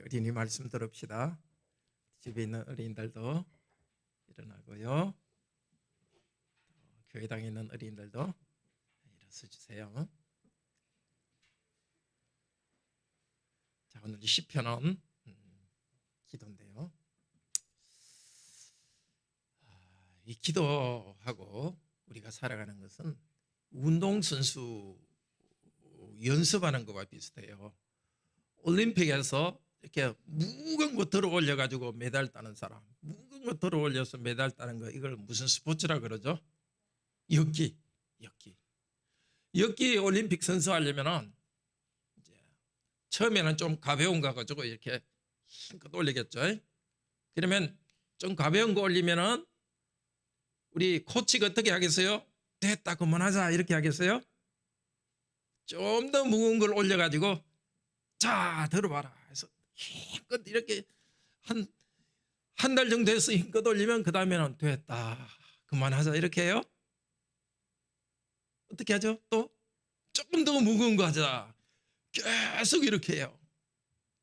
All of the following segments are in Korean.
어린이 말씀 들읍시다. 집에 있는 어린이들도 일어나고요. 교회당에 있는 어린이들도 일어서 주세요. 자, 오늘 시편은 기도인데요. 이 기도하고 우리가 살아가는 것은 운동선수 연습하는 것과 비슷해요. 올림픽에서 이렇게 무거운 거 들어 올려가지고 메달 따는 사람, 무거운 거 들어 올려서 메달 따는 거, 이걸 무슨 스포츠라 그러죠? 엮기 올림픽 선수 하려면은 이제 처음에는 좀 가벼운 거 가지고 이렇게 힘껏 올리겠죠. 그러면 좀 가벼운 거 올리면은 우리 코치가 어떻게 하겠어요? 됐다, 그만하자, 이렇게 하겠어요? 좀 더 무거운 걸 올려가지고 자, 들어봐라 해서 힘껏 이렇게 한 달 정도 해서 힘껏 올리면 그 다음에는 됐다, 그만하자, 이렇게 해요. 어떻게 하죠? 또 조금 더 무거운 거 하자, 계속 이렇게 해요.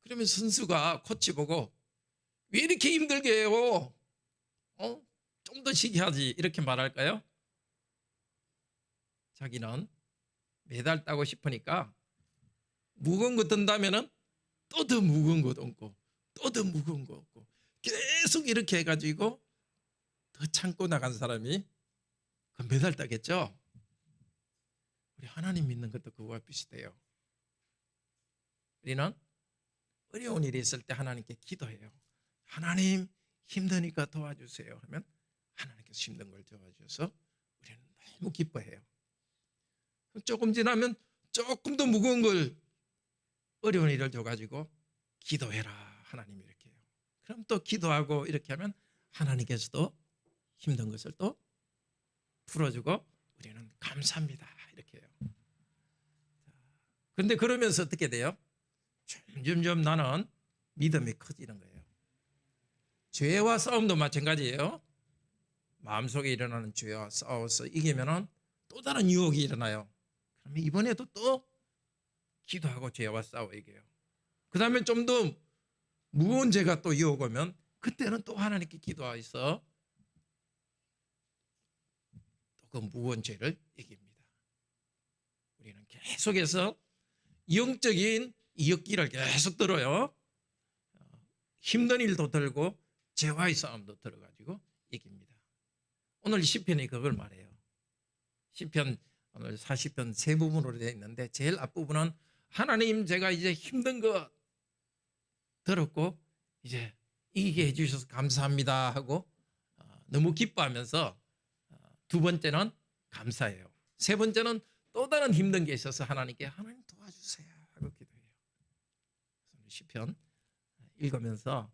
그러면 선수가 코치 보고 왜 이렇게 힘들게 해요? 좀 더 쉬게 하지, 이렇게 말할까요? 자기는 메달 따고 싶으니까 무거운 거 든다면은 또 더 무거운 거 얹고 또 더 무거운 거 얹고 계속 이렇게 해가지고 더 참고 나간 사람이 그 메달 따겠죠. 우리 하나님 믿는 것도 그거와 비슷해요. 우리는 어려운 일이 있을 때 하나님께 기도해요. 하나님, 힘드니까 도와주세요 하면 하나님께서 힘든 걸 도와주셔서 우리는 너무 기뻐해요. 조금 지나면 조금 더 무거운 걸, 어려운 일을 줘가지고 기도해라, 하나님이 이렇게 해요. 그럼 또 기도하고 이렇게 하면 하나님께서도 힘든 것을 또 풀어주고 우리는 감사합니다, 이렇게 해요. 그런데 그러면서 어떻게 돼요? 점점 나는 믿음이 커지는 거예요. 죄와 싸움도 마찬가지예요. 마음속에 일어나는 죄와 싸워서 이기면은 또 다른 유혹이 일어나요. 그러면 이번에도 또 기도하고 죄와 싸워 이겨요. 그 다음에 좀 더 무거운 죄가 또 유혹 오면 그때는 또 하나님께 기도해서 또 그 무거운 죄를 이깁니다. 우리는 계속해서 영적인 이역기를 계속 들어요. 힘든 일도 들고 죄와의 싸움도 들어가지고 이깁니다. 오늘 시편이 그걸 말해요. 시편 오늘 40편 세 부분으로 되어 있는데 제일 앞부분은 하나님, 제가 이제 힘든 거 들었고 이제 이기게 해주셔서 감사합니다 하고 너무 기뻐하면서, 두 번째는 감사해요. 세 번째는 또 다른 힘든 게 있어서 하나님께 하나님 도와주세요 하고 기도해요. 시편 읽으면서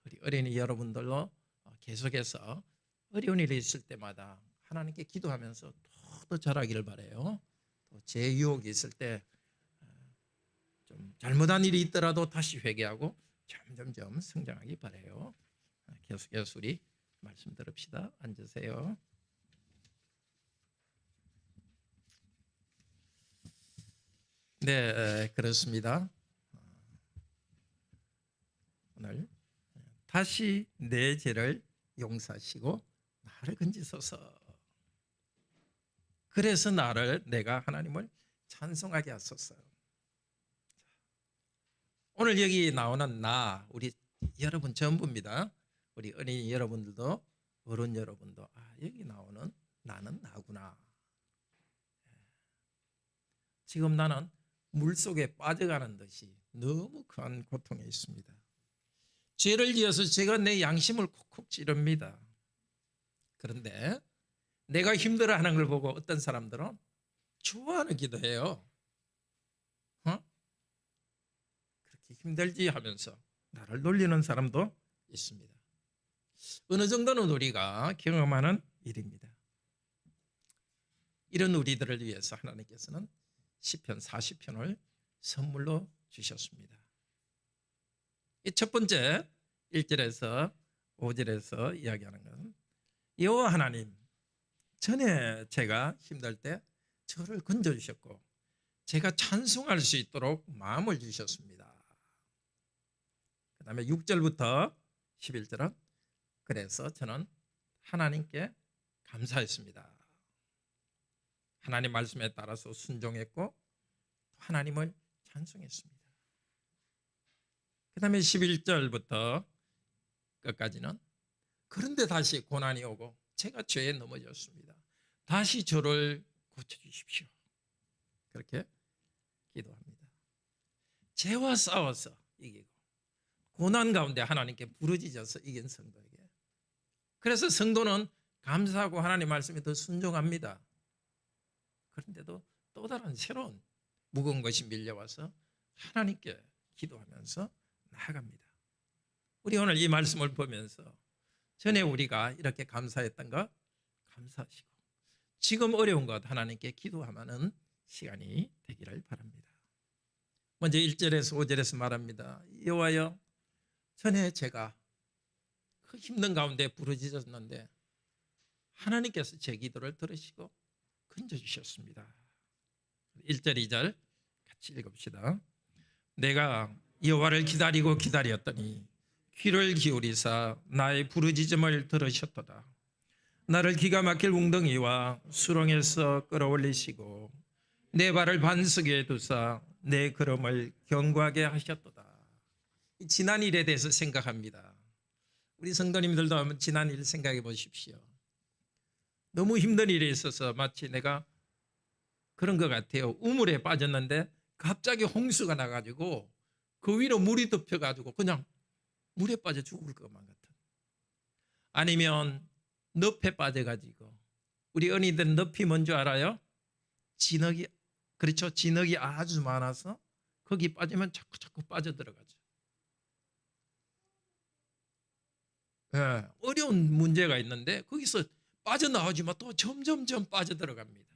우리 어린이 여러분들로 계속해서 어려운 일이 있을 때마다 하나님께 기도하면서 더 잘하기를 바라요. 또 제 유혹이 있을 때 좀 잘못한 일이 있더라도 다시 회개하고 점점점 성장하기 바라요. 계속해서 우리 말씀 들읍시다. 앉으세요. 네, 그렇습니다. 오늘 다시 내 죄를 용서하시고 나를 건지소서. 그래서 내가 하나님을 찬송하게 하소서. 오늘 여기 나오는 나, 우리 여러분 전부입니다. 우리 어린이 여러분들도 어른 여러분도 여기 나오는 나는 나구나. 지금 나는 물속에 빠져가는 듯이 너무 큰 고통에 있습니다. 죄를 지어서 제가 내 양심을 콕콕 찌릅니다. 그런데 내가 힘들어하는 걸 보고 어떤 사람들은 좋아하는 기도해요. 그렇게 힘들지 하면서 나를 놀리는 사람도 있습니다. 어느 정도는 우리가 경험하는 일입니다. 이런 우리들을 위해서 하나님께서는 시편 40편을 선물로 주셨습니다. 이 첫 번째 1절에서 5절에서 이야기하는 것은 여호와 하나님, 전에 제가 힘들 때 저를 건져주셨고 제가 찬송할 수 있도록 마음을 주셨습니다. 그다음에 6절부터 11절은 그래서 저는 하나님께 감사했습니다. 하나님 말씀에 따라서 순종했고 하나님을 찬송했습니다. 그다음에 11절부터 끝까지는 그런데 다시 고난이 오고 제가 죄에 넘어졌습니다. 다시 저를 고쳐주십시오. 그렇게 기도합니다. 죄와 싸워서 이기고 고난 가운데 하나님께 부르짖어서 이긴 성도에게, 그래서 성도는 감사하고 하나님 말씀에 더 순종합니다. 그런데도 또 다른 새로운 무거운 것이 밀려와서 하나님께 기도하면서 나아갑니다. 우리 오늘 이 말씀을 보면서 전에 우리가 이렇게 감사했던 것 감사하시고 지금 어려운 것 하나님께 기도하는 시간이 되기를 바랍니다. 먼저 1절에서 5절에서 말합니다. 여호와여, 전에 제가 그 힘든 가운데 부르짖었는데 하나님께서 제 기도를 들으시고 건져주셨습니다. 1절 2절 같이 읽읍시다. 내가 여호와를 기다리고 기다렸더니 귀를 기울이사 나의 부르짖음을 들으셨도다. 나를 기가 막힐 웅덩이와 수렁에서 끌어올리시고 내 발을 반석에 두사 내 걸음을 견고하게 하셨도다. 지난 일에 대해서 생각합니다. 우리 성도님들도 한번 지난 일 생각해 보십시오. 너무 힘든 일이 있어서 마치 내가 그런 것 같아요. 우물에 빠졌는데 갑자기 홍수가 나가지고 그 위로 물이 덮여가지고 그냥 물에 빠져 죽을 것만 같은. 아니면 늪에 빠져가지고, 우리 어린이들은 늪이 뭔지 알아요? 진흙이, 그렇죠? 진흙이 아주 많아서 거기 빠지면 자꾸 빠져들어가죠. 네, 어려운 문제가 있는데 거기서 빠져나오지만 또 점점 빠져들어갑니다.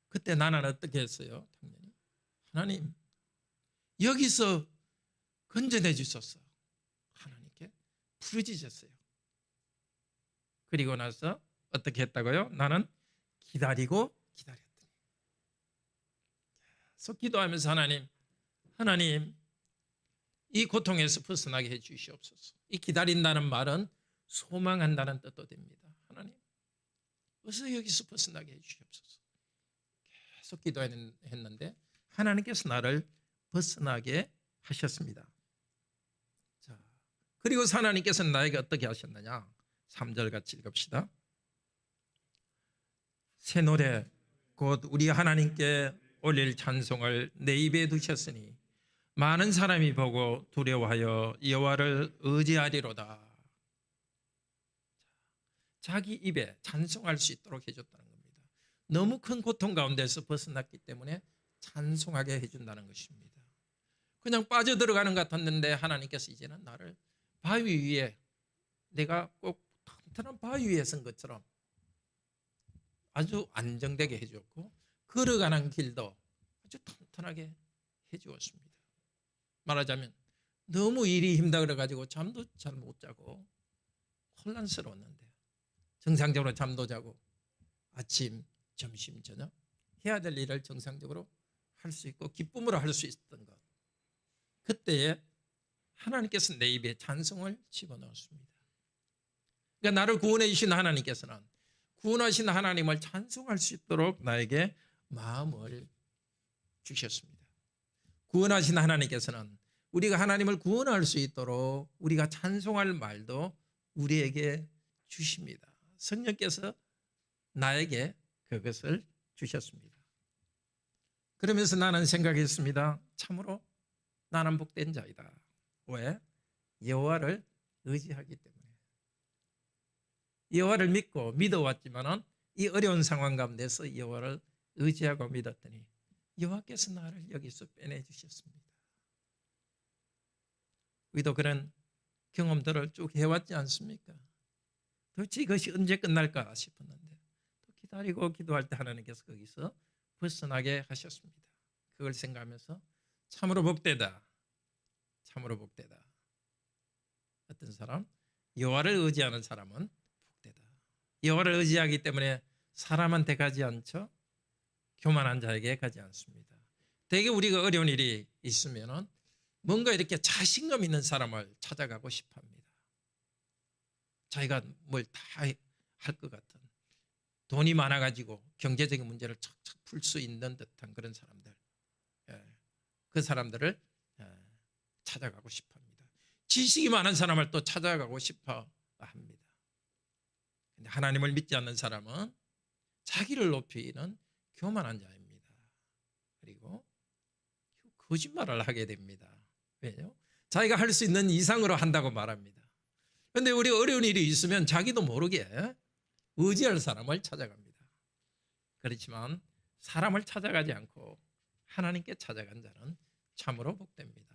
그때 나는 어떻게 했어요? 당연히 하나님 여기서 건져내 주소서 하나님께 부르짖었어요. 그리고 나서 어떻게 했다고요? 나는 기다리고 기다렸더니 계속 기도하면서 하나님 이 고통에서 벗어나게 해 주시옵소서. 이 기다린다는 말은 소망한다는 뜻도 됩니다. 하나님 어서 여기서 벗어나게 해 주시옵소서. 계속 기도했는데 하나님께서 나를 벗어나게 하셨습니다. 자, 그리고 하나님께서는 나에게 어떻게 하셨느냐? 3절 같이 읽읍시다. 새 노래 곧 우리 하나님께 올릴 찬송을 내 입에 두셨으니 많은 사람이 보고 두려워하여 여호와를 의지하리로다. 자기 입에 찬송할 수 있도록 해줬다는 겁니다. 너무 큰 고통 가운데서 벗어났기 때문에 찬송하게 해준다는 것입니다. 그냥 빠져들어가는 것 같았는데 하나님께서 이제는 나를 바위 위에, 내가 꼭 튼튼한 바위 위에 선 것처럼 아주 안정되게 해주었고 걸어가는 길도 아주 튼튼하게 해주었습니다. 말하자면 너무 일이 힘들어 그래가지고 잠도 잘 못 자고 혼란스러웠는데 정상적으로 잠도 자고 아침, 점심, 저녁 해야 될 일을 정상적으로 할 수 있고 기쁨으로 할 수 있었던 것, 그때에 하나님께서 내 입에 찬송을 집어넣었습니다. 그러니까 나를 구원해 주신 하나님께서는 구원하신 하나님을 찬송할 수 있도록 나에게 마음을 주셨습니다. 구원하신 하나님께서는 우리가 하나님을 구원할 수 있도록 우리가 찬송할 말도 우리에게 주십니다. 성령께서 나에게 그것을 주셨습니다. 그러면서 나는 생각했습니다. 참으로 나는 복된 자이다. 왜? 여호와를 의지하기 때문에. 여호와를 믿고 믿어왔지만은 이 어려운 상황 가운데서 여호와를 의지하고 믿었더니 여호와께서 나를 여기서 빼내주셨습니다. 우리도 그런 경험들을 쭉 해왔지 않습니까? 도대체 이것이 언제 끝날까 싶었는데 또 기다리고 기도할 때 하나님께서 거기서 벗어나게 하셨습니다. 그걸 생각하면서 참으로 복되다. 참으로 복되다. 어떤 사람? 여호와를 의지하는 사람은 복되다. 여호와를 의지하기 때문에 사람한테 가지 않죠. 교만한 자에게 가지 않습니다. 대개 우리가 어려운 일이 있으면은 뭔가 이렇게 자신감 있는 사람을 찾아가고 싶어 합니다. 자기가 뭘 다 할 것 같은, 돈이 많아가지고 경제적인 문제를 척척 풀 수 있는 듯한 그런 사람들, 그 사람들을 찾아가고 싶어 합니다. 지식이 많은 사람을 또 찾아가고 싶어 합니다. 근데 하나님을 믿지 않는 사람은 자기를 높이는 교만한 자입니다. 그리고 거짓말을 하게 됩니다. 왜요? 자기가 할 수 있는 이상으로 한다고 말합니다. 그런데 우리 어려운 일이 있으면 자기도 모르게 의지할 사람을 찾아갑니다. 그렇지만 사람을 찾아가지 않고 하나님께 찾아간 자는 참으로 복됩니다.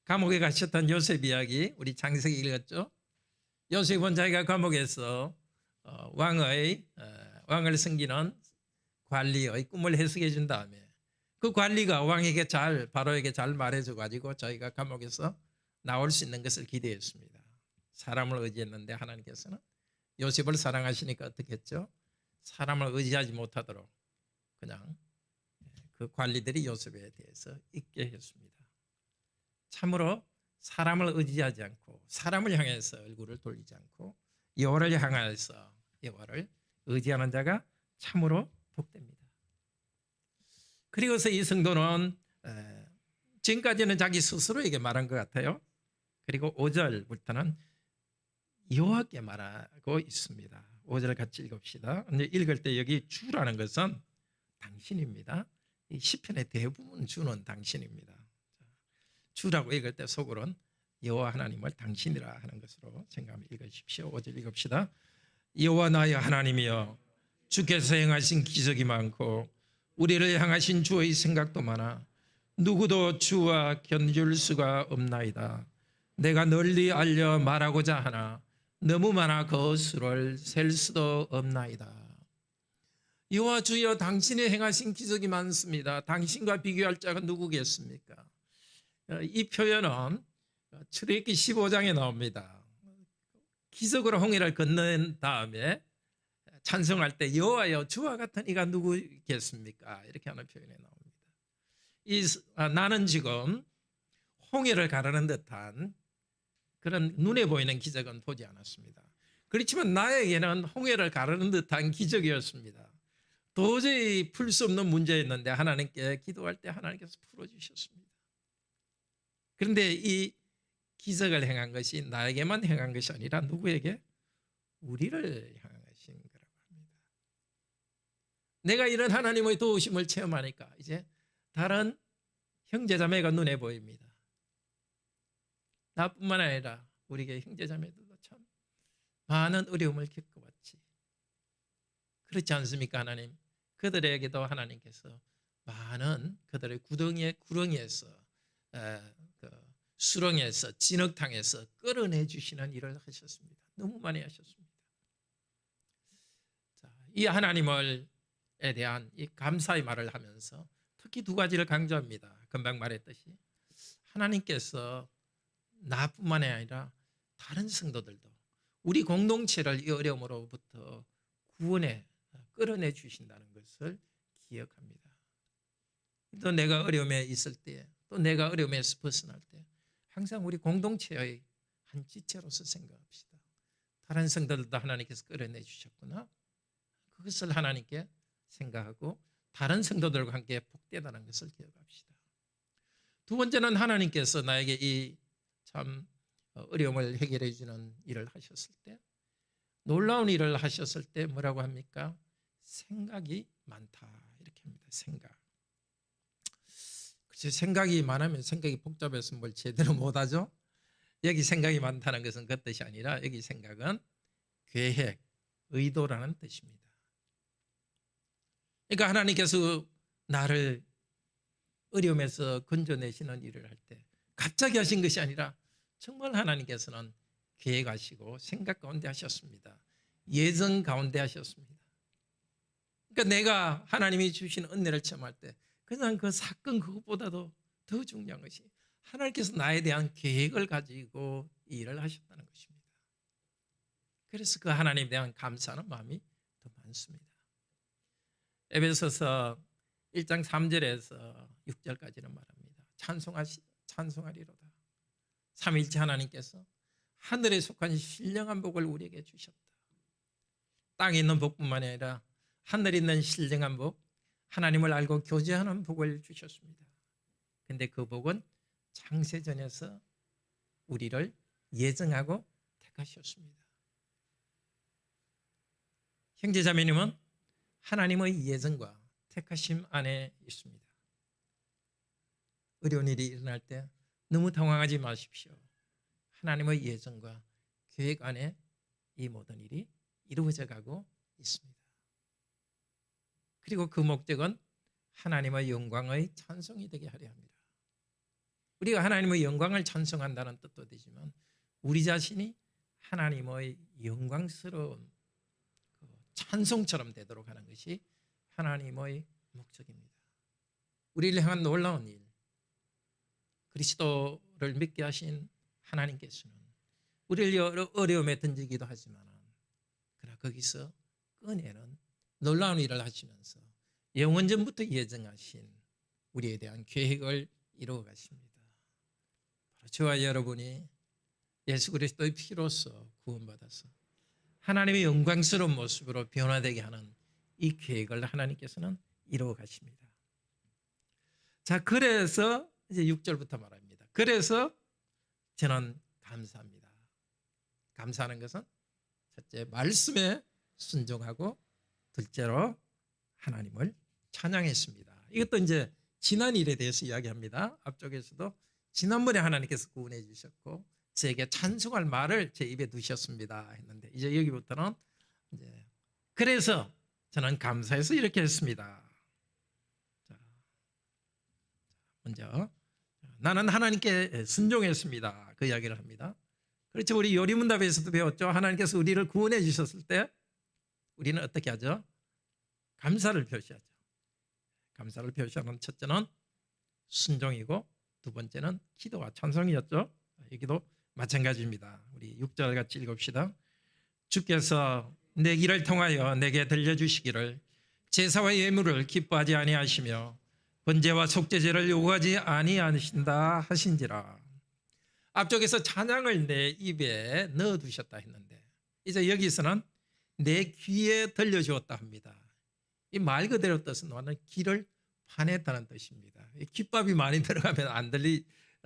감옥에 갇혔던 요셉 이야기 우리 창세기 읽었죠? 요셉은 자기가 감옥에서 왕을 섬기는 관리의 꿈을 해석해 준 다음에 그 관리가 왕에게 바로에게 잘 말해줘 가지고 저희가 감옥에서 나올 수 있는 것을 기대했습니다. 사람을 의지했는데 하나님께서는 요셉을 사랑하시니까 어떻게 했죠? 사람을 의지하지 못하도록 그냥 그 관리들이 요셉에 대해서 잊게 했습니다. 참으로 사람을 의지하지 않고 사람을 향해서 얼굴을 돌리지 않고 여호와를 향하여서 여호와를 의지하는 자가 참으로 복됩니다. 그리고서 이 성도는 지금까지는 자기 스스로에게 말한 것 같아요. 그리고 5절부터는 여호와께 말하고 있습니다. 5절 같이 읽읍시다. 읽을 때 여기 주라는 것은 당신입니다. 이 시편의 대부분 주는 당신입니다. 주라고 읽을 때 속으로는 여호와 하나님을 당신이라 하는 것으로 생각하며 읽으십시오. 5절 읽읍시다. 여호와 나의 하나님이여, 주께서 행하신 기적이 많고 우리를 향하신 주의 생각도 많아 누구도 주와 견줄 수가 없나이다. 내가 널리 알려 말하고자 하나 너무 많아 그 수를 셀 수도 없나이다. 여호와 주여, 당신이 행하신 기적이 많습니다. 당신과 비교할 자가 누구겠습니까? 이 표현은 출애굽기 15장에 나옵니다. 기적으로 홍해를 건넌 다음에 찬송할 때 여호와여, 주와 같은 이가 누구겠습니까? 이렇게 하는 표현이 나옵니다. 나는 지금 홍해를 가르는 듯한 그런 눈에 보이는 기적은 보지 않았습니다. 그렇지만 나에게는 홍해를 가르는 듯한 기적이었습니다. 도저히 풀 수 없는 문제였는데 하나님께 기도할 때 하나님께서 풀어주셨습니다. 그런데 이 기적을 행한 것이 나에게만 행한 것이 아니라 누구에게? 우리를 향하신 거라고 합니다. 내가 이런 하나님의 도우심을 체험하니까 이제 다른 형제자매가 눈에 보입니다. 나뿐만 아니라 우리의 형제자매들도 참 많은 어려움을 겪어왔지. 그렇지 않습니까, 하나님? 그들에게도 하나님께서 많은 그들의 구렁이에서 수렁에서 진흙탕에서 끌어내 주시는 일을 하셨습니다. 너무 많이 하셨습니다. 이 하나님에 대한 이 감사의 말을 하면서 특히 두 가지를 강조합니다. 금방 말했듯이 하나님께서 나뿐만 아니라 다른 성도들도 우리 공동체를 이 어려움으로부터 구원해 끌어내 주신다는 것을 기억합니다. 또 내가 어려움에 있을 때, 또 내가 어려움에서 벗어날 때 항상 우리 공동체의 한 지체로서 생각합시다. 다른 성도들도 하나님께서 끌어내 주셨구나. 그것을 하나님께 생각하고 다른 성도들과 함께 복되다는 것을 기억합시다. 두 번째는 하나님께서 나에게 이 참 어려움을 해결해 주는 일을 하셨을 때, 놀라운 일을 하셨을 때 뭐라고 합니까? 생각이 많다, 이렇게 합니다. 그렇죠. 생각이 많으면 생각이 복잡해서 뭘 제대로 못하죠. 여기 생각이 많다는 것은 그 뜻이 아니라 여기 생각은 계획, 의도라는 뜻입니다. 그러니까 하나님께서 나를 어려움에서 건져내시는 일을 할 때 갑자기 하신 것이 아니라 정말 하나님께서는 계획하시고 생각 가운데 하셨습니다. 예정 가운데 하셨습니다. 그러니까 내가 하나님이 주신 은혜를 체험할 때 그냥 그 사건 그것보다도 더 중요한 것이 하나님께서 나에 대한 계획을 가지고 이 일을 하셨다는 것입니다. 그래서 그 하나님에 대한 감사하는 마음이 더 많습니다. 에베소서 1장 3절에서 6절까지는 말합니다. 찬송하리로다. 삼위일체 하나님께서 하늘에 속한 신령한 복을 우리에게 주셨다. 땅에 있는 복뿐만 아니라 하늘에 있는 신령한 복, 하나님을 알고 교제하는 복을 주셨습니다. 근데 그 복은 창세전에서 우리를 예정하고 택하셨습니다. 형제자매님은 하나님의 예정과 택하심 안에 있습니다. 어려운 일이 일어날 때 너무 당황하지 마십시오. 하나님의 예정과 계획 안에 이 모든 일이 이루어져 가고 있습니다. 그리고 그 목적은 하나님의 영광의 찬송이 되게 하려 합니다. 우리가 하나님의 영광을 찬송한다는 뜻도 되지만 우리 자신이 하나님의 영광스러운 찬송처럼 되도록 하는 것이 하나님의 목적입니다. 우리를 향한 놀라운 일, 그리스도를 믿게 하신 하나님께서는 우리를 여러 어려움에 던지기도 하지만 그러나 거기서 꺼내는 놀라운 일을 하시면서 영원전부터 예정하신 우리에 대한 계획을 이루어 가십니다. 바로 저와 여러분이 예수 그리스도의 피로써 구원받아서 하나님의 영광스러운 모습으로 변화되게 하는 이 계획을 하나님께서는 이루어 가십니다. 자, 그래서 이제 6절부터 말합니다. 그래서 저는 감사합니다. 감사하는 것은 첫째, 말씀에 순종하고 둘째로 하나님을 찬양했습니다. 이것도 이제 지난 일에 대해서 이야기합니다. 앞쪽에서도 지난번에 하나님께서 구원해 주셨고 저에게 찬송할 말을 제 입에 두셨습니다 했는데 이제 여기부터는 이제 그래서 저는 감사해서 이렇게 했습니다. 자, 먼저 나는 하나님께 순종했습니다. 그 이야기를 합니다. 그렇죠. 우리 요리문답에서도 배웠죠. 하나님께서 우리를 구원해 주셨을 때 우리는 어떻게 하죠? 감사를 표시하죠. 감사를 표시하는 첫째는 순종이고 두 번째는 기도와 찬송이었죠. 여기도 마찬가지입니다. 우리 6절 같이 읽읍시다. 주께서 내 길을 통하여 내게 들려주시기를 제사와 예물을 기뻐하지 아니하시며 번제와 속죄제를 요구하지 아니하신다 하신지라. 앞쪽에서 찬양을 내 입에 넣어두셨다 했는데 이제 여기서는 내 귀에 들려주었다 합니다. 이 말 그대로 뜻은 귀를 파냈다는 뜻입니다. 귓밥이 많이 들어가면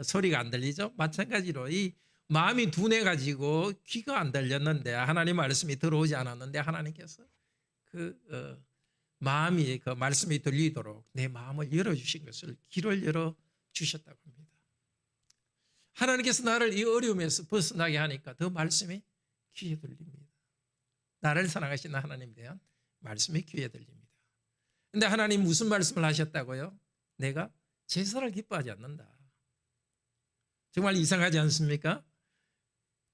소리가 안 들리죠. 마찬가지로 이 마음이 둔해가지고 귀가 안 들렸는데 하나님 말씀이 들어오지 않았는데 하나님께서 마음이 그 말씀이 들리도록 내 마음을 열어주신 것을 귀를 열어주셨다고 합니다. 하나님께서 나를 이 어려움에서 벗어나게 하니까 더 말씀이 귀에 들립니다. 나를 사랑하시는 하나님에 대한 말씀이 귀에 들립니다. 근데 하나님 무슨 말씀을 하셨다고요? 내가 제사를 기뻐하지 않는다. 정말 이상하지 않습니까?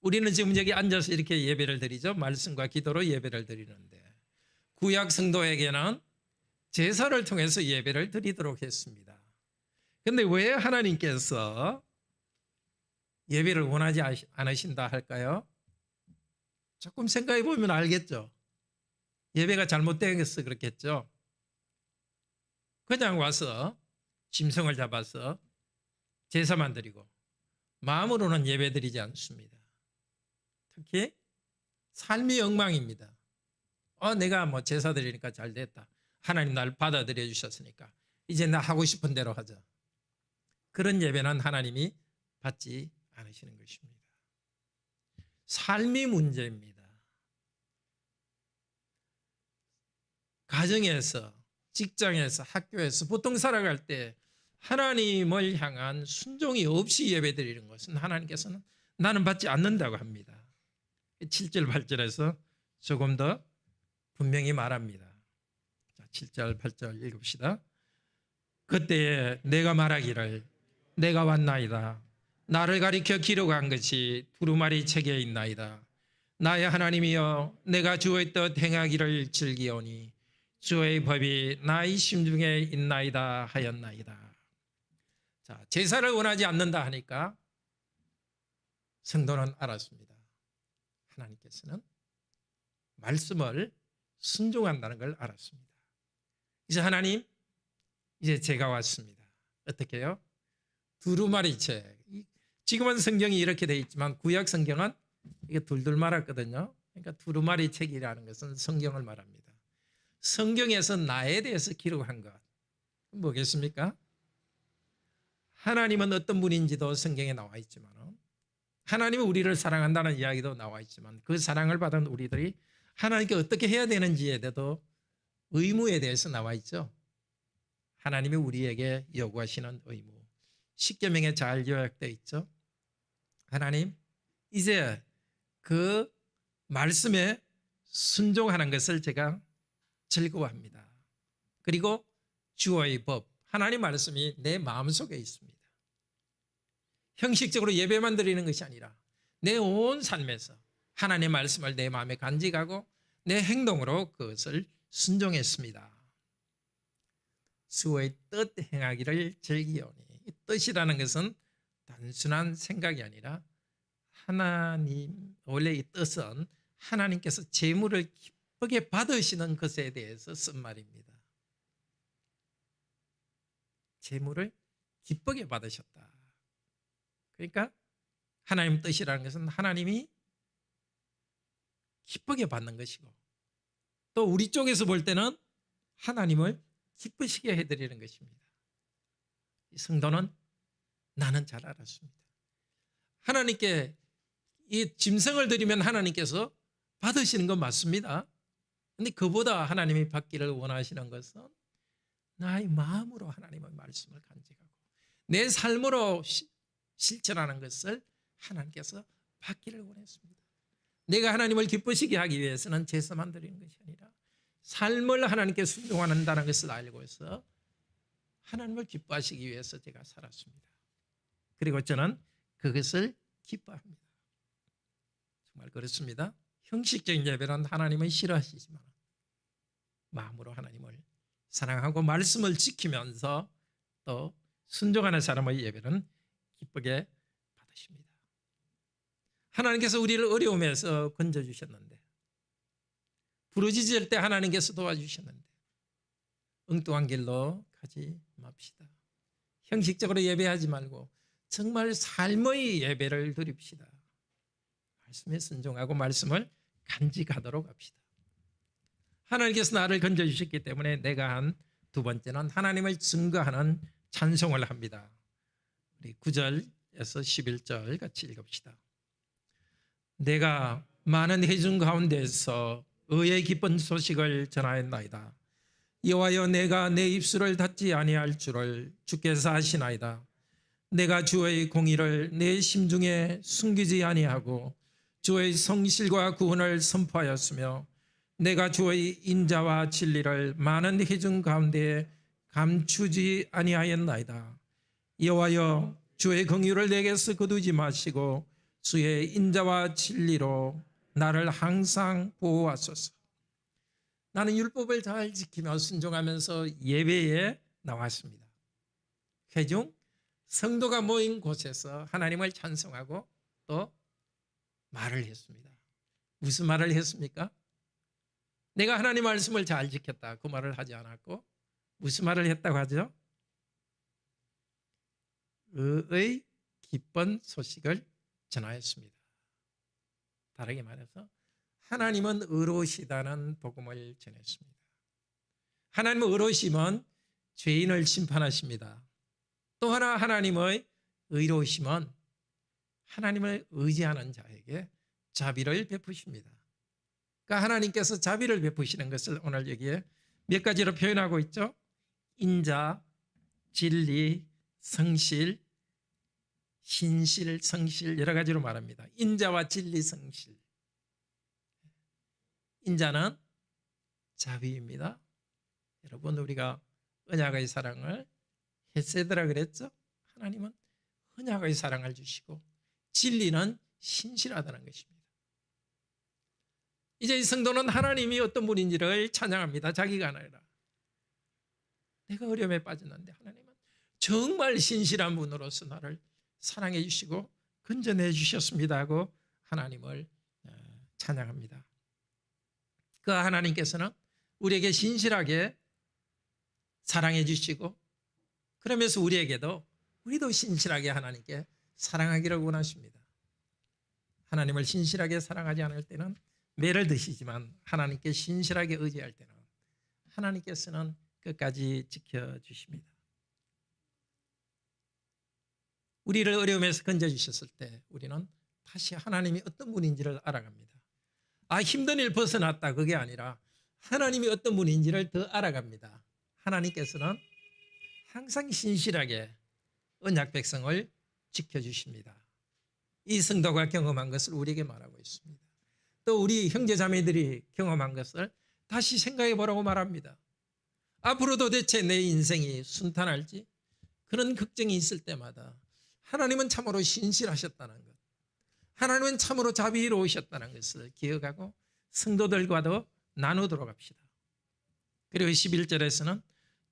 우리는 지금 여기 앉아서 이렇게 예배를 드리죠. 말씀과 기도로 예배를 드리는데 구약 성도에게는 제사를 통해서 예배를 드리도록 했습니다. 그런데 왜 하나님께서 예배를 원하지 않으신다 할까요? 조금 생각해 보면 알겠죠. 예배가 잘못되어서 그렇겠죠. 그냥 와서 짐승을 잡아서 제사만 드리고 마음으로는 예배 드리지 않습니다. 특히 삶이 엉망입니다. 내가 뭐 제사 드리니까 잘 됐다. 하나님 날 받아들여 주셨으니까 이제 나 하고 싶은 대로 하자. 그런 예배는 하나님이 받지 않으시는 것입니다. 삶이 문제입니다. 가정에서, 직장에서, 학교에서 보통 살아갈 때 하나님을 향한 순종이 없이 예배드리는 것은 하나님께서는 나는 받지 않는다고 합니다. 7절 8절에서 조금 더 분명히 말합니다. 7절 8절 읽읍시다. 그때에 내가 말하기를 내가 왔나이다. 나를 가리켜 기록한 것이 두루마리 책에 있나이다. 나의 하나님이여 내가 주의 뜻 행하기를 즐기오니 주의 법이 나의 심중에 있나이다 하였나이다. 자, 제사를 원하지 않는다 하니까 성도는 알았습니다. 하나님께서는 말씀을 순종한다는 걸 알았습니다. 이제 하나님, 이제 제가 왔습니다. 어떻게 해요? 두루마리 책. 지금은 성경이 이렇게 되어 있지만 구약 성경은 이게 둘둘 말았거든요. 그러니까 두루마리 책이라는 것은 성경을 말합니다. 성경에서 나에 대해서 기록한 것 뭐겠습니까? 하나님은 어떤 분인지도 성경에 나와 있지만 하나님은 우리를 사랑한다는 이야기도 나와 있지만 그 사랑을 받은 우리들이 하나님께 어떻게 해야 되는지에 대해서 의무에 대해서 나와 있죠. 하나님이 우리에게 요구하시는 의무. 십계명에 잘 요약되어 있죠. 하나님, 이제 그 말씀에 순종하는 것을 제가 즐거워합니다. 그리고 주의 법, 하나님 말씀이 내 마음속에 있습니다. 형식적으로 예배만 드리는 것이 아니라 내 온 삶에서 하나님의 말씀을 내 마음에 간직하고 내 행동으로 그것을 순종했습니다. 주의 뜻 행하기를 즐기오니 이 뜻이라는 것은 단순한 생각이 아니라 하나님 원래 이 뜻은 하나님께서 재물을 기쁘게 받으시는 것에 대해서 쓴 말입니다. 재물을 기쁘게 받으셨다. 그러니까 하나님 뜻이라는 것은 하나님이 기쁘게 받는 것이고 또 우리 쪽에서 볼 때는 하나님을 기쁘시게 해드리는 것입니다. 이 성도는 나는 잘 알았습니다. 하나님께 이 짐승을 드리면 하나님께서 받으시는 건 맞습니다. 그런데 그보다 하나님이 받기를 원하시는 것은 나의 마음으로 하나님의 말씀을 간직하고 내 삶으로 실천하는 것을 하나님께서 받기를 원했습니다. 내가 하나님을 기쁘시게 하기 위해서는 제사만 드리는 것이 아니라 삶을 하나님께 순종한다는 것을 알고 있어 하나님을 기뻐하시기 위해서 제가 살았습니다. 그리고 저는 그것을 기뻐합니다. 정말 그렇습니다. 형식적인 예배는 하나님은 싫어하시지만 마음으로 하나님을 사랑하고 말씀을 지키면서 또 순종하는 사람의 예배는 기쁘게 받으십니다. 하나님께서 우리를 어려움에서 건져주셨는데 부르짖을 때 하나님께서 도와주셨는데 엉뚱한 길로 가지 맙시다. 형식적으로 예배하지 말고 정말 삶의 예배를 드립시다. 말씀에 순종하고 말씀을 간직하도록 합시다. 하나님께서 나를 건져주셨기 때문에 내가 한 두 번째는 하나님을 증거하는 찬송을 합니다. 우리 9절에서 11절 같이 읽읍시다. 내가 많은 회중 가운데서 의의 기쁜 소식을 전하였나이다. 여호와여 내가 내 입술을 닫지 아니할 줄을 주께서 아시나이다. 내가 주의 공의를 내 심중에 숨기지 아니하고 주의 성실과 구원을 선포하였으며 내가 주의 인자와 진리를 많은 회중 가운데 감추지 아니하였나이다. 여호와여 주의 긍휼을 내게서 거두지 마시고 주의 인자와 진리로 나를 항상 보호하소서. 나는 율법을 잘 지키며 순종하면서 예배에 나왔습니다. 회중 성도가 모인 곳에서 하나님을 찬송하고 또 말을 했습니다. 무슨 말을 했습니까? 내가 하나님 말씀을 잘 지켰다. 그 말을 하지 않았고 무슨 말을 했다고 하죠? 의의 기쁜 소식을 전하였습니다. 다르게 말해서 하나님은 의로우시다는 복음을 전했습니다. 하나님은 의로우심은 죄인을 심판하십니다. 또 하나 하나님의 의로우심은 하나님을 의지하는 자에게 자비를 베푸십니다. 그러니까 하나님께서 자비를 베푸시는 것을 오늘 여기에 몇 가지로 표현하고 있죠. 인자, 진리, 성실, 신실, 성실 여러 가지로 말합니다. 인자와 진리, 성실. 인자는 자비입니다. 여러분 우리가 언약의 사랑을 헤세드라 그랬죠. 하나님은 언약의 사랑을 주시고 진리는 신실하다는 것입니다. 이제 이 성도는 하나님이 어떤 분인지를 찬양합니다. 자기가 아니라 내가 어려움에 빠졌는데 하나님은 정말 신실한 분으로서 나를 사랑해 주시고 건져내 주셨습니다 하고 하나님을 찬양합니다. 그 하나님께서는 우리에게 신실하게 사랑해 주시고 그러면서 우리에게도 우리도 신실하게 하나님께 사랑하기를 원하십니다. 하나님을 신실하게 사랑하지 않을 때는 매를 드시지만 하나님께 신실하게 의지할 때는 하나님께서는 끝까지 지켜주십니다. 우리를 어려움에서 건져주셨을 때 우리는 다시 하나님이 어떤 분인지를 알아갑니다. 힘든 일 벗어났다 그게 아니라 하나님이 어떤 분인지를 더 알아갑니다. 하나님께서는 항상 신실하게 언약 백성을 지켜주십니다. 이 성도가 경험한 것을 우리에게 말하고 있습니다. 또 우리 형제자매들이 경험한 것을 다시 생각해 보라고 말합니다. 앞으로도 대체 내 인생이 순탄할지 그런 걱정이 있을 때마다 하나님은 참으로 신실하셨다는 것, 하나님은 참으로 자비로우셨다는 것을 기억하고 성도들과도 나누도록 합시다. 그리고 11절에서는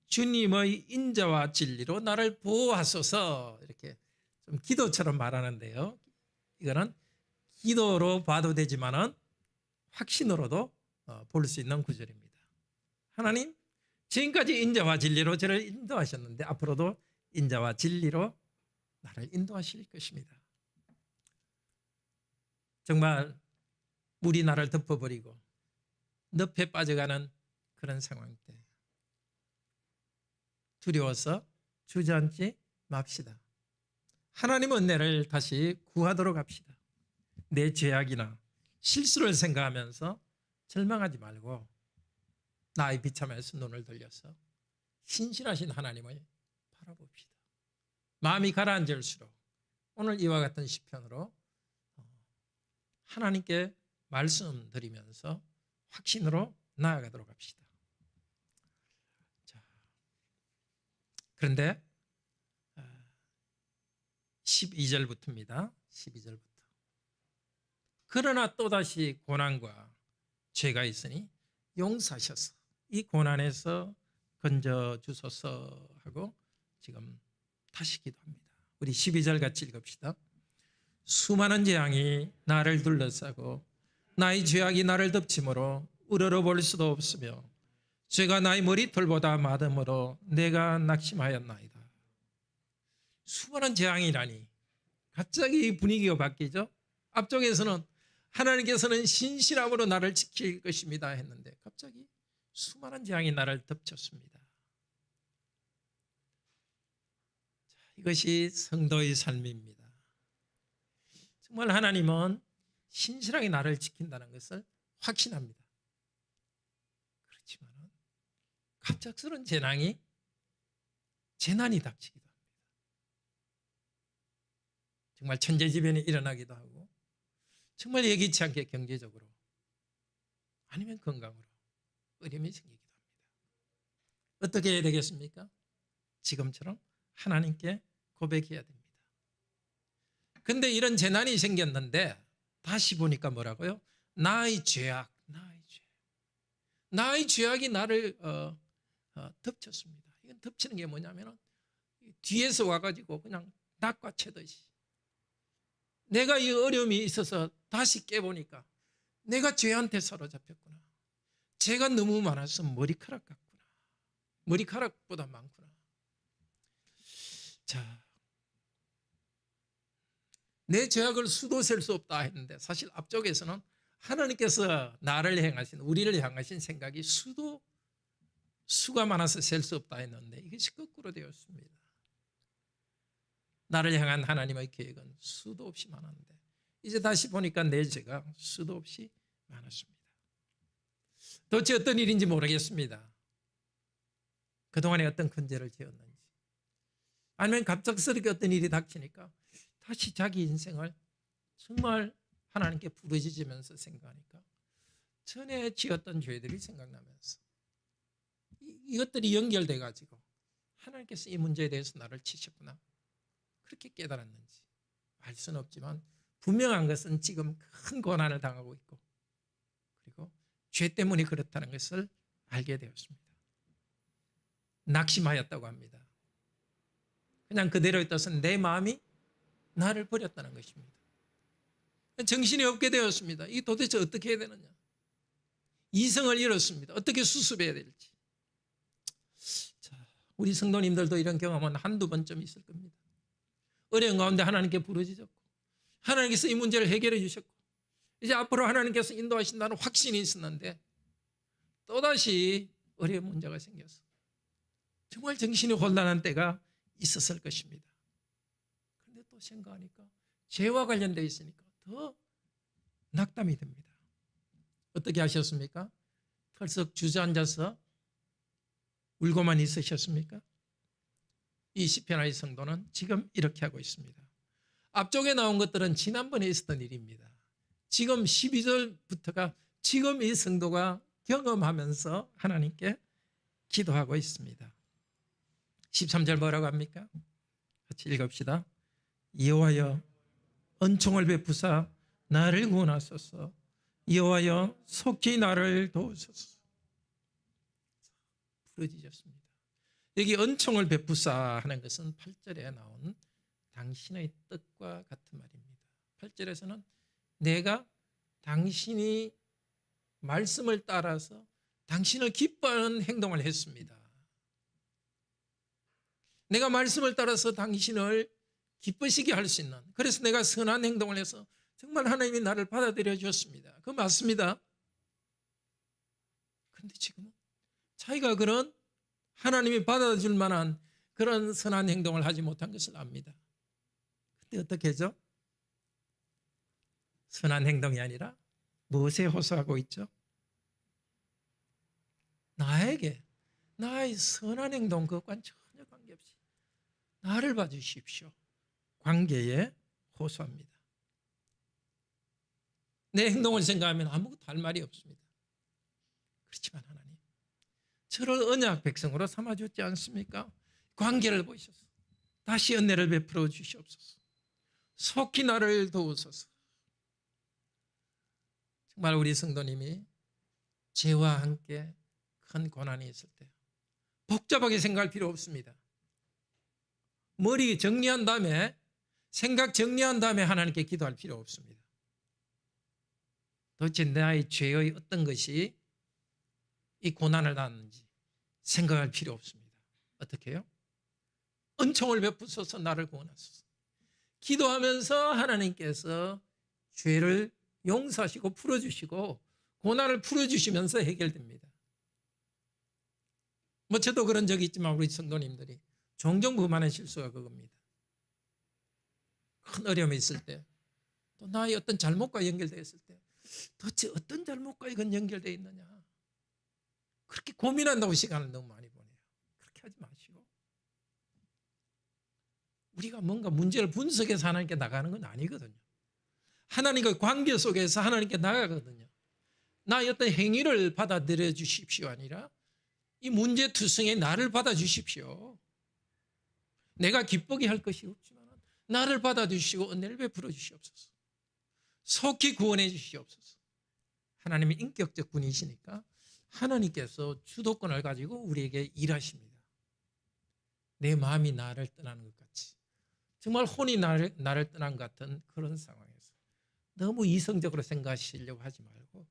주님의 인자와 진리로 나를 보호하소서 이렇게 좀 기도처럼 말하는데요. 이거는 기도로 봐도 되지만은 확신으로도 볼 수 있는 구절입니다. 하나님, 지금까지 인자와 진리로 저를 인도하셨는데 앞으로도 인자와 진리로 나를 인도하실 것입니다. 정말 물이 나를 덮어버리고 늪에 빠져가는 그런 상황 때 두려워서 주저앉지 맙시다. 하나님 은혜를 다시 구하도록 합시다. 내 죄악이나 실수를 생각하면서 절망하지 말고 나의 비참에서 눈을 돌려서 신실하신 하나님을 바라봅시다. 마음이 가라앉을수록 오늘 이와 같은 시편으로 하나님께 말씀드리면서 확신으로 나아가도록 합시다. 그런데 12절부터입니다. 12절부터. 그러나 또다시 고난과 죄가 있으니 용서하셔서 이 고난에서 건져주소서 하고 지금 다시 기도합니다. 우리 12절 같이 읽읍시다. 수많은 재앙이 나를 둘러싸고 나의 죄악이 나를 덮침으로 우러러볼 수도 없으며 죄가 나의 머리털보다 많음으로 내가 낙심하였나이다. 수많은 재앙이라니 갑자기 분위기가 바뀌죠. 앞쪽에서는 하나님께서는 신실함으로 나를 지킬 것입니다 했는데 갑자기 수많은 재앙이 나를 덮쳤습니다. 이것이 성도의 삶입니다. 정말 하나님은 신실하게 나를 지킨다는 것을 확신합니다. 그렇지만 갑작스러운 재난이 닥치기도 합니다. 정말 천재지변이 일어나기도 하고 정말 예기치 않게 경제적으로 아니면 건강으로 어려움이 생기기도 합니다. 어떻게 해야 되겠습니까? 지금처럼 하나님께 고백해야 됩니다. 근데 이런 재난이 생겼는데 다시 보니까 뭐라고요? 나의 죄악이 나를 덮쳤습니다. 이건 덮치는 게 뭐냐면 뒤에서 와가지고 그냥 낙과 채듯이 내가 이 어려움이 있어서 다시 깨보니까 내가 죄한테 사로잡혔구나. 죄가 너무 많아서 머리카락 같구나. 머리카락보다 많구나. 자, 내 죄악을 수도 셀 수 없다 했는데 사실 앞쪽에서는 하나님께서 나를 향하신 우리를 향하신 생각이 수가 많아서 셀 수 없다 했는데 이것이 거꾸로 되었습니다. 나를 향한 하나님의 계획은 수도 없이 많았는데 이제 다시 보니까 내 죄가 수도 없이 많았습니다. 도대체 어떤 일인지 모르겠습니다. 그동안에 어떤 큰 죄를 지었는지 아니면 갑작스럽게 어떤 일이 닥치니까 다시 자기 인생을 정말 하나님께 부르짖으면서 생각하니까 전에 지었던 죄들이 생각나면서 이것들이 연결돼 가지고 하나님께서 이 문제에 대해서 나를 치셨구나 그렇게 깨달았는지 알 수는 없지만 분명한 것은 지금 큰 고난을 당하고 있고 그리고 죄 때문에 그렇다는 것을 알게 되었습니다. 낙심하였다고 합니다. 그냥 그대로 있어서 내 마음이 나를 버렸다는 것입니다. 정신이 없게 되었습니다. 이게 도대체 어떻게 해야 되느냐. 이성을 잃었습니다. 어떻게 수습해야 될지. 자, 우리 성도님들도 이런 경험은 한두 번쯤 있을 겁니다. 어려운 가운데 하나님께 부르짖었고 하나님께서 이 문제를 해결해 주셨고 이제 앞으로 하나님께서 인도하신다는 확신이 있었는데 또다시 어려운 문제가 생겨서 정말 정신이 혼란한 때가 있었을 것입니다. 그런데 또 생각하니까 죄와 관련되어 있으니까 더 낙담이 됩니다. 어떻게 하셨습니까? 털썩 주저앉아서 울고만 있으셨습니까? 이 시편의 성도는 지금 이렇게 하고 있습니다. 앞쪽에 나온 것들은 지난번에 있었던 일입니다. 지금 12절부터가 지금 이 성도가 경험하면서 하나님께 기도하고 있습니다. 13절 뭐라고 합니까? 같이 읽읍시다. 여호와여 은총을 베푸사 나를 구원하소서. 여호와여 속히 나를 도우소서. 부르짖었습니다. 여기 은총을 베푸사 하는 것은 8절에 나온 당신의 뜻과 같은 말입니다. 8절에서는 내가 당신이 말씀을 따라서 당신을 기뻐하는 행동을 했습니다. 내가 말씀을 따라서 당신을 기쁘시게 할 수 있는, 그래서 내가 선한 행동을 해서 정말 하나님이 나를 받아들여 주었습니다. 그거 맞습니다. 그런데 지금은 자기가 그런 하나님이 받아줄 만한 그런 선한 행동을 하지 못한 것을 압니다. 근데 어떻게 하죠? 선한 행동이 아니라 무엇에 호소하고 있죠? 나에게 나의 선한 행동 그것과는 전혀 관계없이 나를 봐주십시오. 관계에 호소합니다. 내 행동을 생각하면 아무것도 할 말이 없습니다. 그렇지만 하나님 저를 언약 백성으로 삼아주지 않습니까? 관계를 보셔서 다시 은혜를 베풀어 주시옵소서. 속히 나를 도우소서. 정말 우리 성도님이 죄와 함께 큰 고난이 있을 때 복잡하게 생각할 필요 없습니다. 머리 정리한 다음에 생각 정리한 다음에 하나님께 기도할 필요 없습니다. 도대체 나의 죄의 어떤 것이 이 고난을 낳는지 생각할 필요 없습니다. 어떻게 해요? 은총을 베푸소서 나를 구원하소서. 기도하면서 하나님께서 죄를 용서하시고 풀어주시고 고난을 풀어주시면서 해결됩니다. 뭐 저도 그런 적이 있지만 우리 성도님들이 종종 범하는 실수가 그겁니다. 큰 어려움이 있을 때 또 나의 어떤 잘못과 연결되어 있을 때 도대체 어떤 잘못과 이건 연결되어 있느냐 그렇게 고민한다고 시간을 너무 많이 보내요. 그렇게 하지 마시고 우리가 뭔가 문제를 분석해서 하나님께 나가는 건 아니거든요. 하나님과 관계 속에서 하나님께 나가거든요. 나의 어떤 행위를 받아들여 주십시오 아니라 이 문제투성에 나를 받아주십시오. 내가 기쁘게 할 것이 없지만 나를 받아주시고 은혜를 베풀어 주시옵소서. 속히 구원해 주시옵소서. 하나님이 인격적 분이시니까 하나님께서 주도권을 가지고 우리에게 일하십니다. 내 마음이 나를 떠나는 것 같이 정말 혼이 나를 떠난 것 같은 그런 상황에서 너무 이성적으로 생각하시려고 하지 말고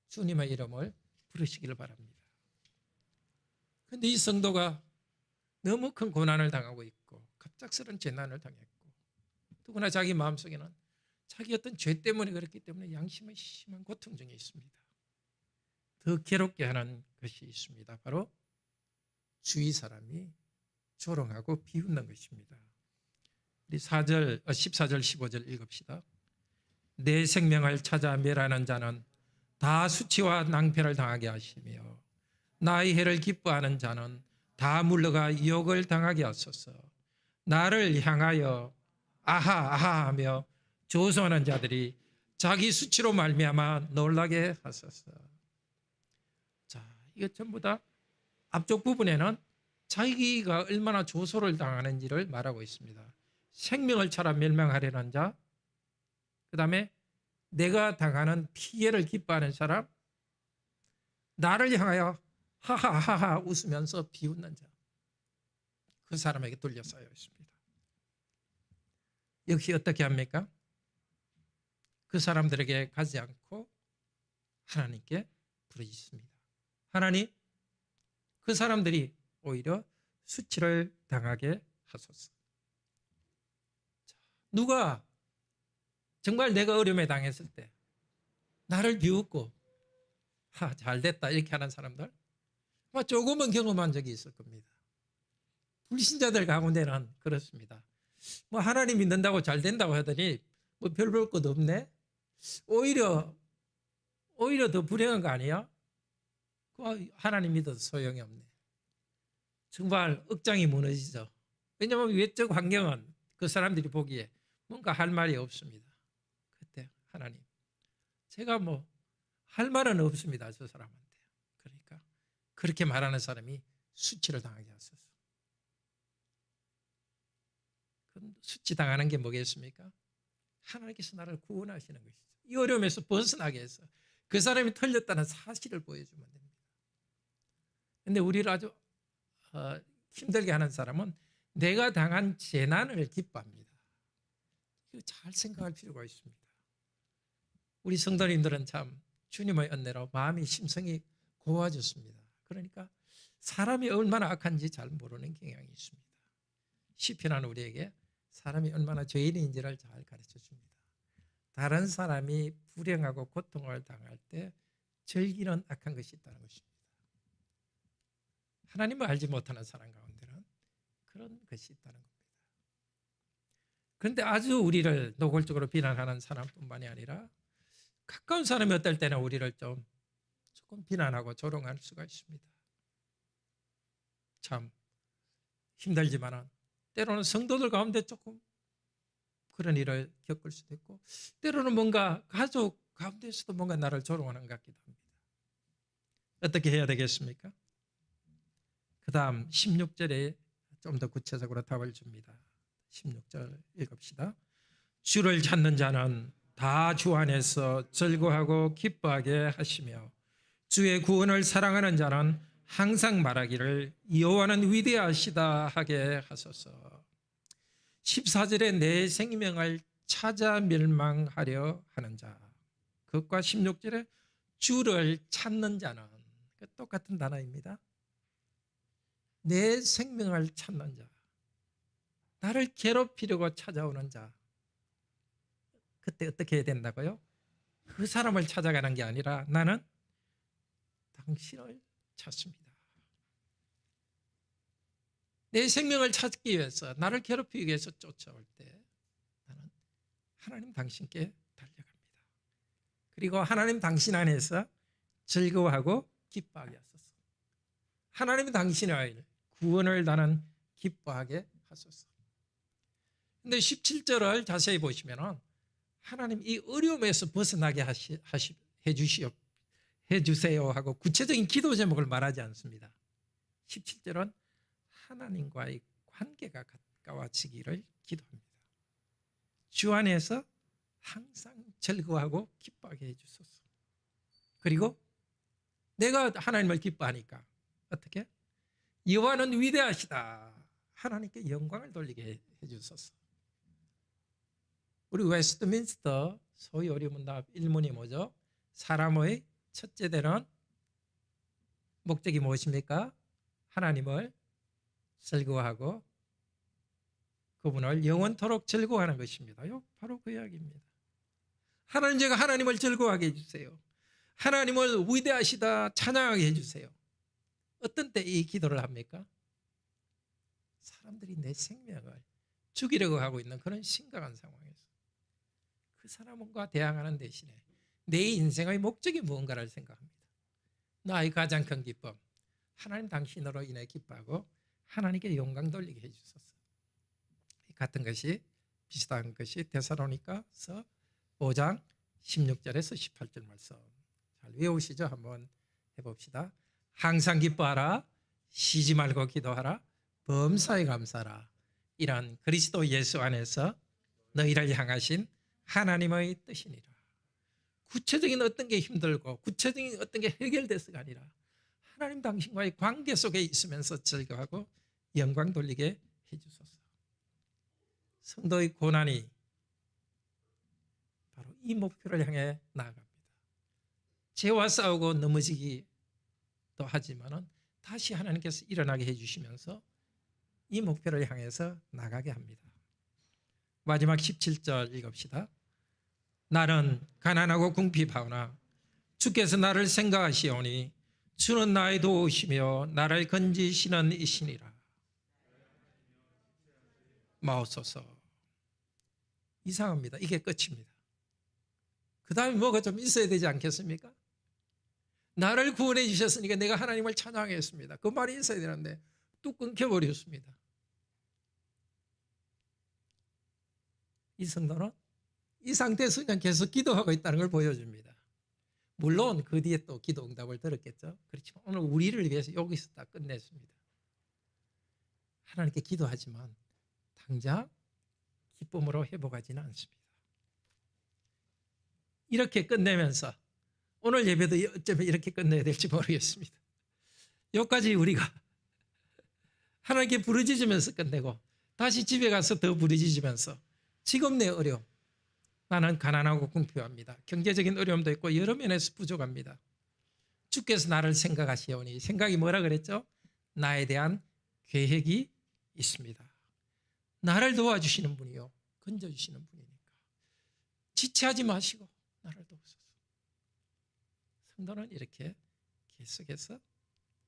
주님의 이름을 부르시기를 바랍니다. 그런데 이 성도가 너무 큰 고난을 당하고 있고 갑작스런 재난을 당했고 더구나 자기 마음속에는 자기 어떤 죄 때문에 그렇기 때문에 양심의 심한 고통 중에 있습니다. 더 괴롭게 하는 것이 있습니다. 바로 주위 사람이 조롱하고 비웃는 것입니다. 우리 14절 15절 읽읍시다. 내 생명을 찾아 멸하는 자는 다 수치와 낭패를 당하게 하시며 나의 해를 기뻐하는 자는 다 물러가 욕을 당하게 하소서. 나를 향하여 아하 아하 하며 조소하는 자들이 자기 수치로 말미암아 놀라게 하소서. 자, 이거 전부 다 앞쪽 부분에는 자기가 얼마나 조소를 당하는지를 말하고 있습니다. 생명을 차라 멸망하려는 자, 그 다음에 내가 당하는 피해를 기뻐하는 사람, 나를 향하여 하하하하 웃으면서 비웃는 자, 그 사람에게 둘러싸여 있습니다. 역시 어떻게 합니까? 그 사람들에게 가지 않고 하나님께 부르짖습니다. 하나님, 그 사람들이 오히려 수치를 당하게 하소서. 자, 누가 정말 내가 어려움에 당했을 때 나를 비웃고 잘됐다 이렇게 하는 사람들 아마 조금은 경험한 적이 있을 겁니다. 불신자들 가운데는 그렇습니다. 뭐 하나님 믿는다고 잘 된다고 하더니 뭐 별 볼 것 없네. 오히려 더 불행한 거 아니야? 하나님 믿어도 소용이 없네. 정말 억장이 무너지죠. 왜냐하면 외적 환경은 그 사람들이 보기에 뭔가 할 말이 없습니다. 그때 하나님, 제가 뭐 할 말은 없습니다. 저 사람한테. 그러니까 그렇게 말하는 사람이 수치를 당하게 하소서. 수치당하는 게 뭐겠습니까? 하나님께서 나를 구원하시는 것이죠. 이 어려움에서 벗어나게 해서 그 사람이 틀렸다는 사실을 보여주면 됩니다. 그런데 우리를 아주 힘들게 하는 사람은 내가 당한 재난을 기뻐합니다. 이거 잘 생각할 필요가 있습니다. 우리 성도님들은 참 주님의 은혜로 마음이 심성이 고와졌습니다. 그러니까 사람이 얼마나 악한지 잘 모르는 경향이 있습니다. 시편하는 우리에게 사람이 얼마나 죄인인지를 잘 가르쳐 줍니다. 다른 사람이 불행하고 고통을 당할 때 즐기는 악한 것이 있다는 것입니다. 하나님을 알지 못하는 사람 가운데는 그런 것이 있다는 겁니다. 그런데 아주 우리를 노골적으로 비난하는 사람뿐만이 아니라 가까운 사람이 어떨 때는 우리를 조금 비난하고 조롱할 수가 있습니다. 참 힘들지만 때로는 성도들 가운데 조금 그런 일을 겪을 수도 있고 때로는 뭔가 가족 가운데서도 뭔가 나를 조롱하는 것 같기도 합니다. 어떻게 해야 되겠습니까? 그 다음 16절에 좀 더 구체적으로 답을 줍니다. 16절 읽읍시다. 주를 찾는 자는 다 주 안에서 즐거워하고 기뻐하게 하시며 주의 구원을 사랑하는 자는 항상 말하기를 여호와는 위대하시다 하게 하소서. 14절에 내 생명을 찾아 멸망하려 하는 자, 그것과 16절에 주를 찾는 자는 똑같은 단어입니다. 내 생명을 찾는 자, 나를 괴롭히려고 찾아오는 자, 그때 어떻게 해야 된다고요? 그 사람을 찾아가는 게 아니라 나는 당신을 찾습니다. 내 생명을 찾기 위해서 나를 괴롭히기 위해서 쫓아올 때 나는 하나님 당신께 달려갑니다. 그리고 하나님 당신 안에서 즐거워하고 기뻐하게 하소서. 하나님 당신의 구원을 나는 기뻐하게 하소서. 그런데 17절을 자세히 보시면 하나님 이 어려움에서 벗어나게 해주세요 하고 구체적인 기도 제목을 말하지 않습니다. 17절은 하나님과의 관계가 가까워지기를 기도합니다. 주 안에서 항상 즐거워하고 기뻐하게 해주소서. 그리고 내가 하나님을 기뻐하니까 어떻게? 여호와는 위대하시다. 하나님께 영광을 돌리게 해주소서. 우리 웨스트민스터 소위 어려문답 1문이 뭐죠? 사람의 첫째 되는 목적이 무엇입니까? 하나님을 즐거워하고 그분을 영원토록 즐거워하는 것입니다. 바로 그 이야기입니다. 하나님, 제가 하나님을 즐거워하게 해주세요. 하나님을 위대하시다 찬양하게 해주세요. 어떤 때 이 기도를 합니까? 사람들이 내 생명을 죽이려고 하고 있는 그런 심각한 상황에서 그 사람과 대항하는 대신에 내 인생의 목적이 무언가를 생각합니다. 나의 가장 큰 기쁨, 하나님 당신으로 인해 기뻐하고 하나님께 영광 돌리게 해주소서. 같은 것이 비슷한 것이 데살로니가서 5장 16절에서 18절 말씀 잘 외우시죠? 한번 해봅시다. 항상 기뻐하라, 쉬지 말고 기도하라, 범사에 감사하라. 이런 그리스도 예수 안에서 너희를 향하신 하나님의 뜻이니라. 구체적인 어떤 게 힘들고 구체적인 어떤 게 해결돼서가 아니라 하나님 당신과의 관계 속에 있으면서 즐거워하고 영광 돌리게 해주소서. 성도의 고난이 바로 이 목표를 향해 나아갑니다. 죄와 싸우고 넘어지기도 하지만 다시 하나님께서 일어나게 해주시면서 이 목표를 향해서 나가게 합니다. 마지막 17절 읽읍시다. 나는 가난하고 궁핍하오나 주께서 나를 생각하시오니 주는 나의 도우시며 나를 건지시는 이시니라. 마옵소서. 이상합니다. 이게 끝입니다. 그 다음에 뭐가 좀 있어야 되지 않겠습니까? 나를 구원해 주셨으니까 내가 하나님을 찬양하겠습니다. 그 말이 있어야 되는데 뚝 끊겨버렸습니다. 이 성도는 이 상태에서 그냥 계속 기도하고 있다는 걸 보여줍니다. 물론 그 뒤에 또 기도 응답을 들었겠죠. 그렇지만 오늘 우리를 위해서 여기서 다 끝냈습니다. 하나님께 기도하지만 당장 기쁨으로 회복하지는 않습니다. 이렇게 끝내면서 오늘 예배도 어쩌면 이렇게 끝내야 될지 모르겠습니다. 여기까지 우리가 하나님께 부르짖으면서 끝내고 다시 집에 가서 더 부르짖으면서 지금 내 어려움, 나는 가난하고 궁핍합니다. 경제적인 어려움도 있고 여러 면에서 부족합니다. 주께서 나를 생각하시오니, 생각이 뭐라 그랬죠? 나에 대한 계획이 있습니다. 나를 도와주시는 분이요, 건져주시는 분이니까 지체하지 마시고 나를 도우소서. 성도는 이렇게 계속해서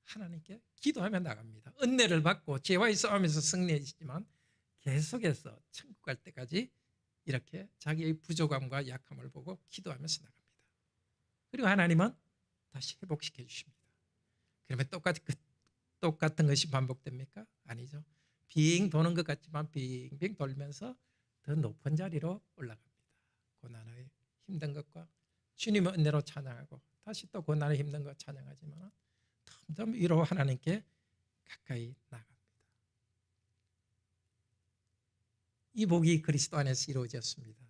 하나님께 기도하며 나갑니다. 은혜를 받고 죄와의 싸움에서 승리했지만 계속해서 천국 갈 때까지 이렇게 자기의 부족함과 약함을 보고 기도하면서 나갑니다. 그리고 하나님은 다시 회복시켜 주십니다. 그러면 똑같은 것이 반복됩니까? 아니죠. 빙 도는 것 같지만 빙빙 돌면서 더 높은 자리로 올라갑니다. 고난의 힘든 것과 주님의 은혜로 찬양하고 다시 또 고난의 힘든 것 찬양하지만 점점 위로 하나님께 가까이 나갑니다. 이 복이 그리스도 안에서 이루어졌습니다.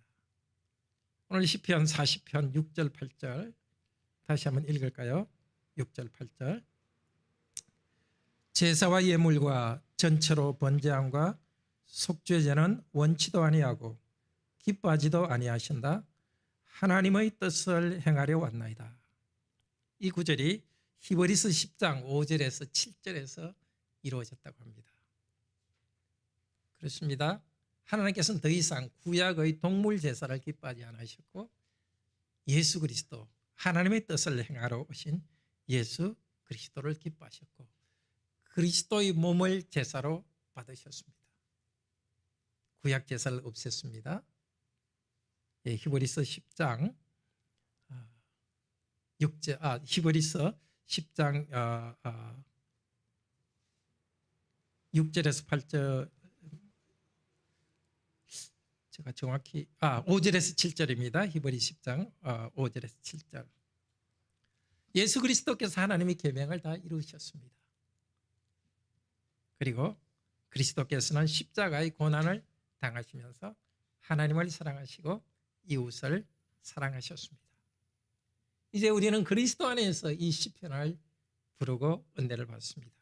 오늘 시편 40편 6절 8절 다시 한번 읽을까요? 6절 8절. 제사와 예물과 전체로 번제함과 속죄제는 원치도 아니하고 기뻐하지도 아니하신다. 하나님의 뜻을 행하려 왔나이다. 이 구절이 히브리서 10장 5절에서 7절에서 이루어졌다고 합니다. 그렇습니다. 하나님께서는 더 이상 구약의 동물 제사를 기뻐하지 않으셨고 예수 그리스도, 하나님의 뜻을 행하러 오신 예수 그리스도를 기뻐하셨고 그리스도의 몸을 제사로 받으셨습니다. 구약 제사를 없앴습니다. 히브리서 10장 6절, 히브리서 10장 6절에서 8절, 제가 정확히 5절에서 7절입니다. 히브리 10장 5절에서 7절. 예수 그리스도께서 하나님의 계명을 다 이루셨습니다. 그리고 그리스도께서는 십자가의 고난을 당하시면서 하나님을 사랑하시고 이웃을 사랑하셨습니다. 이제 우리는 그리스도 안에서 이 시편을 부르고 은혜를 받습니다.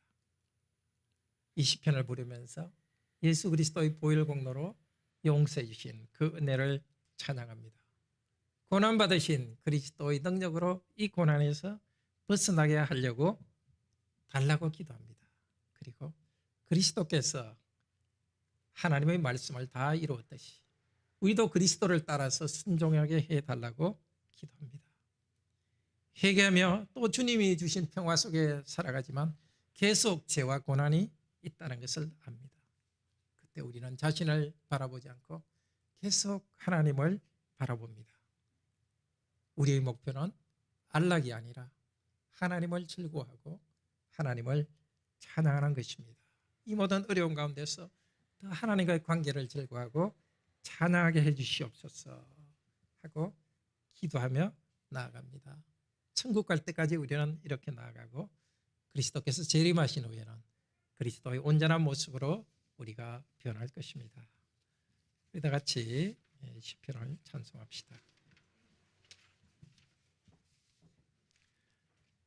이 시편을 부르면서 예수 그리스도의 보혈 공로로 용서해 주신 그 은혜를 찬양합니다. 고난받으신 그리스도의 능력으로 이 고난에서 벗어나게 하려고 달라고 기도합니다. 그리고 그리스도께서 하나님의 말씀을 다 이루었듯이 우리도 그리스도를 따라서 순종하게 해달라고 기도합니다. 회개하며 또 주님이 주신 평화 속에 살아가지만 계속 죄와 고난이 있다는 것을 압니다. 그때 우리는 자신을 바라보지 않고 계속 하나님을 바라봅니다. 우리의 목표는 안락이 아니라 하나님을 즐거워하고 하나님을 찬양하는 것입니다. 이 모든 어려운 가운데서 더 하나님과의 관계를 즐거워하고 찬양하게 해주시옵소서 하고 기도하며 나아갑니다. 천국 갈 때까지 우리는 이렇게 나아가고 그리스도께서 재림하신 후에는 그리스도의 온전한 모습으로 우리가 변할 것입니다. 우리 다 같이 시편을 찬송합시다.